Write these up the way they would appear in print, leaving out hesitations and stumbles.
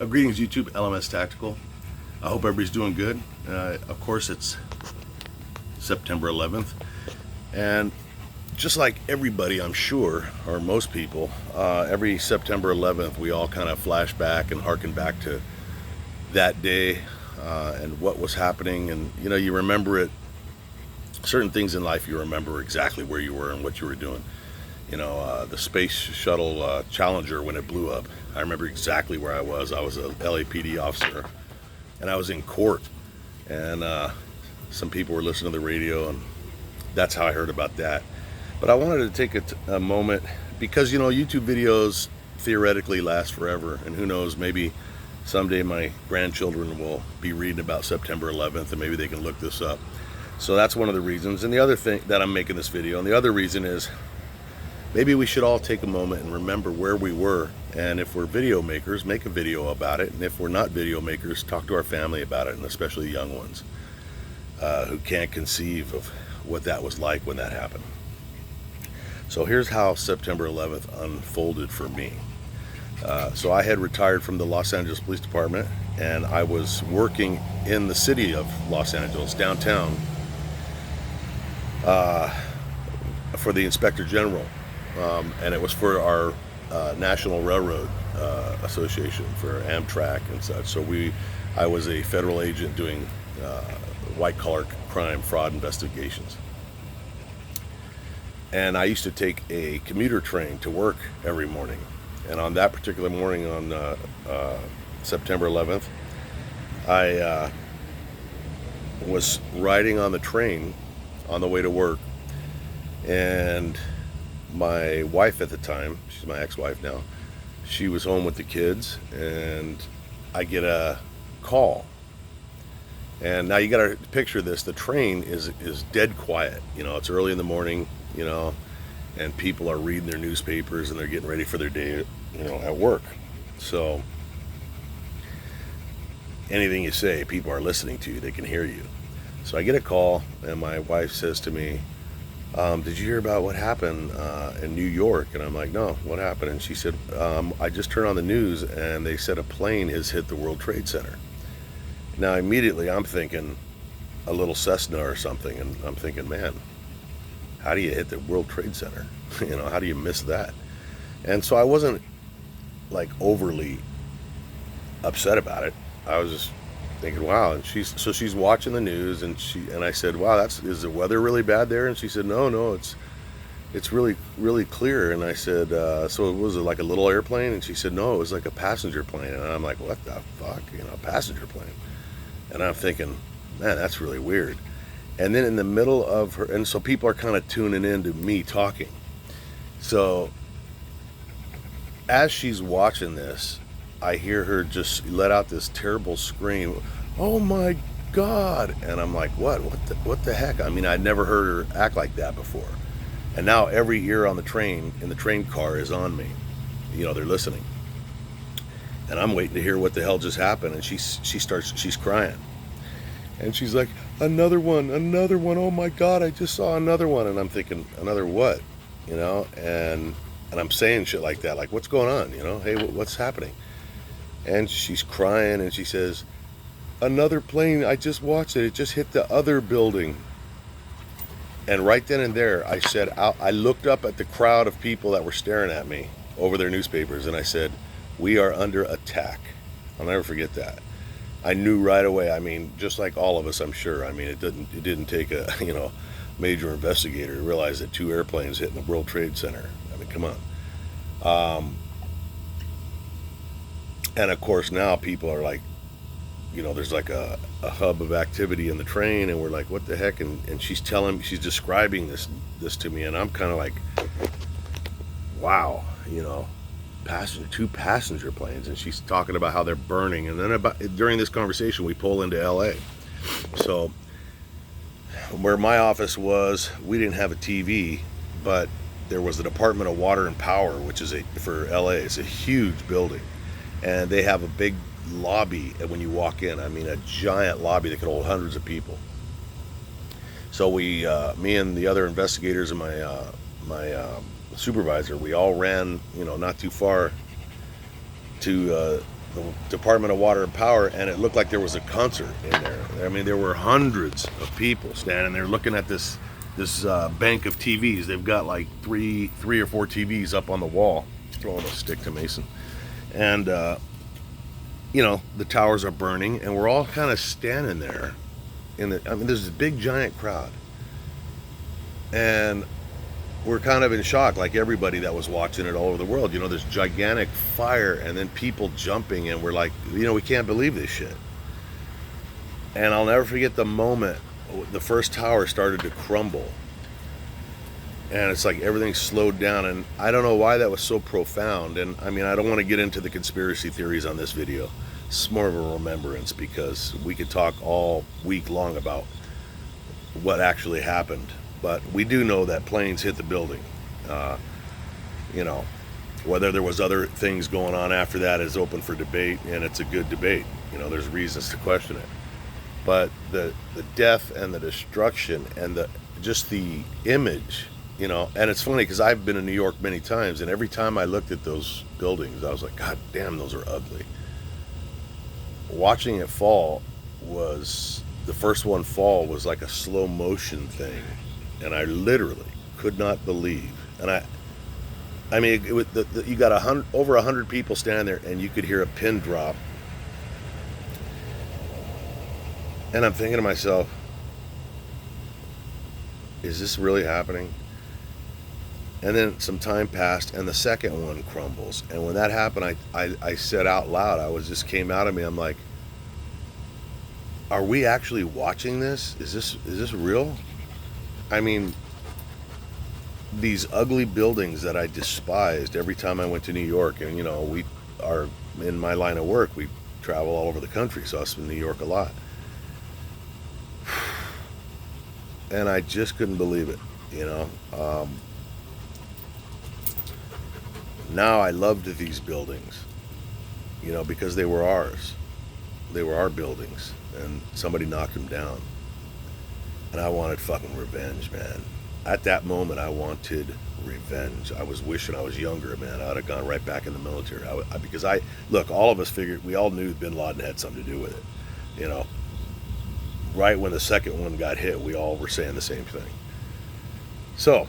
Greetings YouTube, LMS Tactical. I hope everybody's doing good. Of course it's September 11th, and just like everybody, I'm sure, or most people, every September 11th we all kind of flash back and harken back to that day and what was happening, and you remember it. Certain things in life you remember exactly where you were and what you were doing. The space shuttle Challenger, when it blew up, I remember exactly where I was. I was a LAPD officer, and I was in court, and some people were listening to the radio, and that's how I heard about that. But I wanted to take a moment, because YouTube videos theoretically last forever, and who knows, maybe someday my grandchildren will be reading about September 11th, and maybe they can look this up. So that's one of the reasons. And the other thing that I'm making this video, and the other reason is, maybe we should all take a moment and remember where we were, and if we're video makers, make a video about it, and if we're not video makers, talk to our family about it, and especially young ones who can't conceive of what that was like when that happened. So here's how September 11th unfolded for me. So I had retired from the Los Angeles Police Department, and I was working in the city of Los Angeles, downtown, for the Inspector General. And it was for our National Railroad Association, for Amtrak and such. So I was a federal agent doing white-collar crime, fraud investigations. And I used to take a commuter train to work every morning. And on that particular morning, on September 11th, I was riding on the train on the way to work, and my wife at the time, she's my ex-wife now, she was home with the kids, and I get a call. And now you gotta picture this, the train is dead quiet. It's early in the morning, and people are reading their newspapers and they're getting ready for their day, at work. So anything you say, people are listening to you, they can hear you. So I get a call, and my wife says to me, did you hear about what happened in New York? And I'm like, no, what happened? And she said, I just turned on the news, and they said a plane has hit the World Trade Center. Now immediately I'm thinking a little Cessna or something, and I'm thinking, man, how do you hit the World Trade Center? How do you miss that? And so I wasn't like overly upset about it. I was just thinking, wow. And she's watching the news, and I said, wow, is the weather really bad there? And she said, no, it's really, really clear. And I said, so was it like a little airplane? And she said, no, it was like a passenger plane. And I'm like, what the fuck, a passenger plane? And I'm thinking, man, that's really weird. And then in the middle of her, and so people are kind of tuning in to me talking. So as she's watching this, I hear her just let out this terrible scream, oh my God. And I'm like, what the heck? I mean, I'd never heard her act like that before. And now every ear on the train, in the train car, is on me. They're listening. And I'm waiting to hear what the hell just happened. And she's crying. And she's like, another one, oh my God, I just saw another one. And I'm thinking, another what? And I'm saying shit like that, like, what's going on? Hey, what's happening? And she's crying, and she says, another plane, I just watched it just hit the other building. And right then and there, I said, I looked up at the crowd of people that were staring at me over their newspapers, and I said, we are under attack. I'll never forget that. I knew right away. I mean, just like all of us, I'm sure. I mean, it didn't take a major investigator to realize that two airplanes hit in the World Trade Center. I mean, come on. And of course now people are like, there's like a hub of activity in the train, and we're like, what the heck? And she's describing this to me, and I'm kind of like, wow, two passenger planes, and she's talking about how they're burning. And then during this conversation, we pull into LA. So where my office was, we didn't have a TV, but there was the Department of Water and Power, which is for LA. It's a huge building, and they have a big lobby when you walk in. I mean, a giant lobby that could hold hundreds of people. So me and the other investigators and my supervisor, we all ran, not too far to the Department of Water and Power, and it looked like there was a concert in there. I mean, there were hundreds of people standing there looking at this bank of TVs. They've got like three or four TVs up on the wall. Throwing a stick to Mason, and you know, the towers are burning, and we're all kind of standing there. I mean, there's this big giant crowd, and we're kind of in shock, like everybody that was watching it all over the world. You know, this gigantic fire, and then people jumping, and we're like, you know, we can't believe this shit. And I'll never forget the moment the first tower started to crumble, and it's like everything slowed down, and I don't know why that was so profound. And I mean, I don't want to get into the conspiracy theories on this video. It's more of a remembrance, because we could talk all week long about what actually happened. But we do know that planes hit the building. You know, whether there was other things going on after that is open for debate, and it's a good debate. You know, there's reasons to question it. But the death and the destruction and just the image, you know, and it's funny because I've been in New York many times, and every time I looked at those buildings, I was like, God damn, those are ugly. Watching it fall the first one fall was like a slow motion thing, and I literally could not believe. And I mean, you got over 100 people standing there, and you could hear a pin drop. And I'm thinking to myself, is this really happening? And then some time passed, and the second one crumbles. And when that happened, I said out loud, just came out of me, I'm like, are we actually watching this? Is this real? I mean, these ugly buildings that I despised every time I went to New York, and you know, we are in my line of work, we travel all over the country, so I was in New York a lot. And I just couldn't believe it, you know. Now I loved these buildings, you know, because they were ours. They were our buildings, and somebody knocked them down. And I wanted fucking revenge, man. At that moment, I wanted revenge. I was wishing I was younger, man. I'd have gone right back in the military. Because look, all of us figured, we all knew Bin Laden had something to do with it, you know. Right when the second one got hit, we all were saying the same thing. So,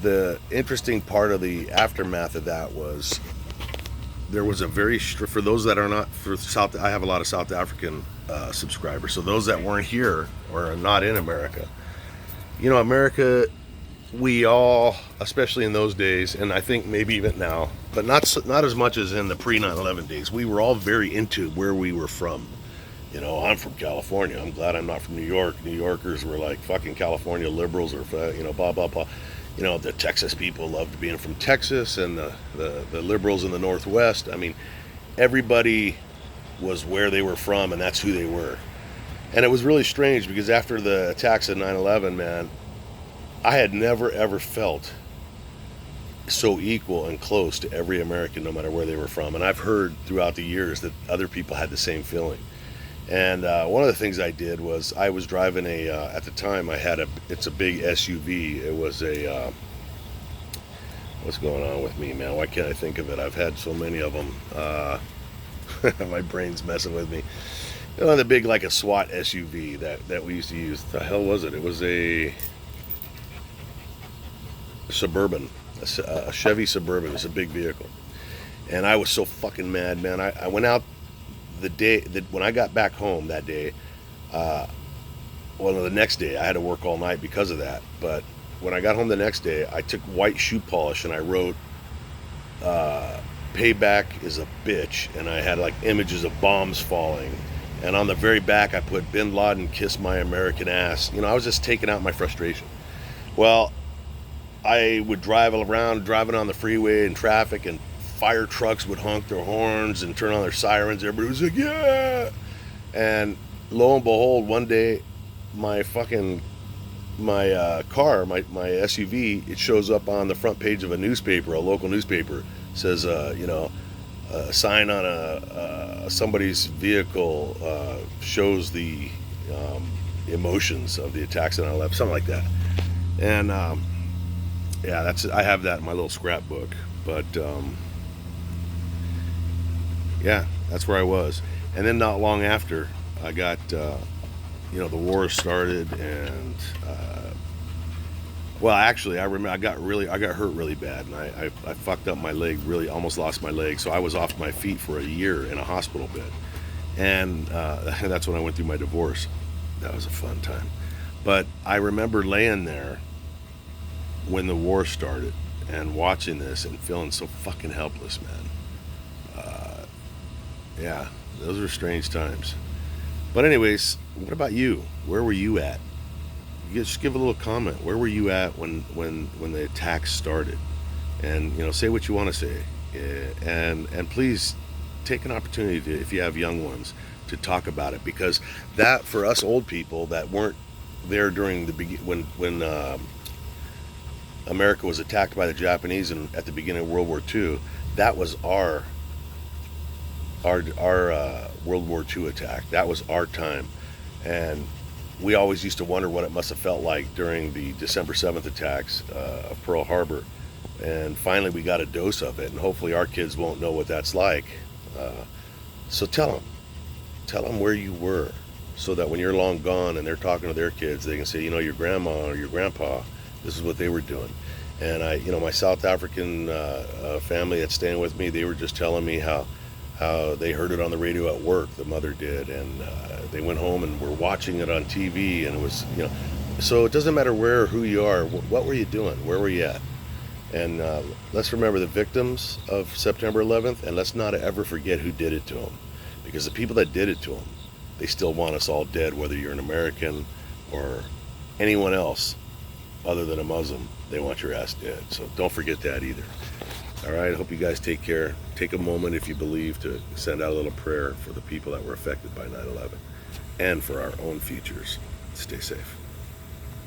the interesting part of the aftermath of that was there was a very for those that are not I have a lot of South African subscribers. So those that weren't here or are not in America, you know, America, we all, especially in those days, and I think maybe even now, but not as much as in the pre 9/11 days, we were all very into where we were from. You know, I'm from California. I'm glad I'm not from New York. New Yorkers were like fucking California liberals, or you know, blah blah blah. You know, the Texas people loved being from Texas, and the liberals in the Northwest. I mean, everybody was where they were from, and that's who they were. And it was really strange, because after the attacks of 9/11, man, I had never ever felt so equal and close to every American, no matter where they were from. And I've heard throughout the years that other people had the same feeling. And one of the things I did was I was driving at the time I had it's a big SUV. It was what's going on with me, man? Why can't I think of it? I've had so many of them. My brain's messing with me. You know, the big, like a SWAT SUV that we used to use. The hell was it? It was a Suburban, a Chevy Suburban. It's a big vehicle. And I was so fucking mad, man. I went out the day when I got back home that day. The next day I had to work all night because of that. But when I got home the next day, I took white shoe polish and I wrote, "Payback is a bitch," and I had like images of bombs falling. And on the very back, I put, "Bin Laden, kiss my American ass." You know, I was just taking out my frustration. Well, I would drive around, driving on the freeway in traffic, and fire trucks would honk their horns and turn on their sirens. Everybody was like, "Yeah!" And lo and behold, one day, my car, my SUV, it shows up on the front page of a newspaper, a local newspaper. It says, you know, a sign on somebody's vehicle shows the emotions of the attacks on 9/11, something like that. And yeah, I have that in my little scrapbook. But yeah, that's where I was. And then not long after, I got, the war started, and well, actually, I remember I got hurt really bad, and I fucked up my leg, really almost lost my leg, so I was off my feet for a year in a hospital bed, and that's when I went through my divorce. That was a fun time, but I remember laying there when the war started and watching this and feeling so fucking helpless, man. Yeah, those were strange times. But anyways, what about you? Where were you at? You just give a little comment. Where were you at when the attacks started? And say what you want to say. And please take an opportunity to, if you have young ones, to talk about it, because that, for us old people that weren't there during when America was attacked by the Japanese and at the beginning of World War II, that was our World War II attack. That was our time, and we always used to wonder what it must have felt like during the December 7th attacks of Pearl Harbor. And finally, we got a dose of it, and hopefully, our kids won't know what that's like. So tell them where you were, so that when you're long gone and they're talking to their kids, they can say, your grandma or your grandpa, this is what they were doing. And my South African family that's staying with me, they were just telling me how they heard it on the radio at work, the mother did, and they went home and were watching it on TV, and it was, so it doesn't matter where or who you are, what were you doing, where were you at? And let's remember the victims of September 11th, and let's not ever forget who did it to them, because the people that did it to them, they still want us all dead, whether you're an American or anyone else other than a Muslim. They want your ass dead, so don't forget that either. All right, I hope you guys take care. Take a moment, if you believe, to send out a little prayer for the people that were affected by 9/11 and for our own futures. Stay safe.